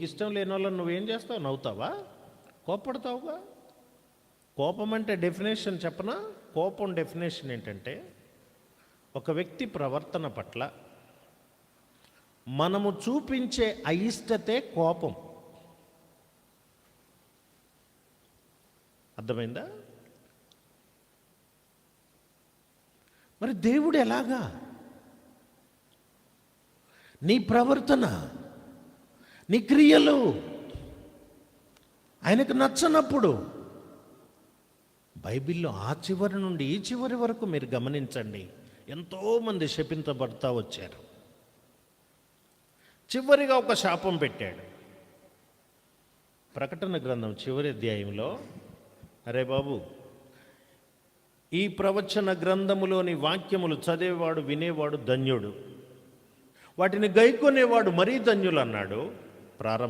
నీకు ఇష్టం లేని వాళ్ళని నువ్వేం చేస్తావు? నవ్వుతావా? కోపడతావుగా? కోపం అంటే డెఫినేషన్ చెప్పనా? కోపం డెఫినేషన్ ఏంటంటే, ఒక వ్యక్తి ప్రవర్తన పట్ల మనము చూపించే అయిష్టతే కోపం. అర్థమైందా? మరి దేవుడు ఎలాగా? నీ ప్రవర్తన, నీ క్రియలు ఆయనకు నచ్చనప్పుడు, బైబిల్లో ఆ చివరి నుండి ఈ చివరి వరకు మీరు గమనించండి, ఎంతోమంది శపించబడతా వచ్చారు. చివరిగా ఒక శాపం పెట్టాడు. ప్రకటన గ్రంథం చివరి అధ్యాయంలో, అరే బాబు, ఈ ప్రవచన గ్రంథములోని వాక్యములు చదివేవాడు, వినేవాడు ధన్యుడు, వాటిని గైకొనేవాడు మరీ ధన్యులు అన్నాడు. ప్రారంభ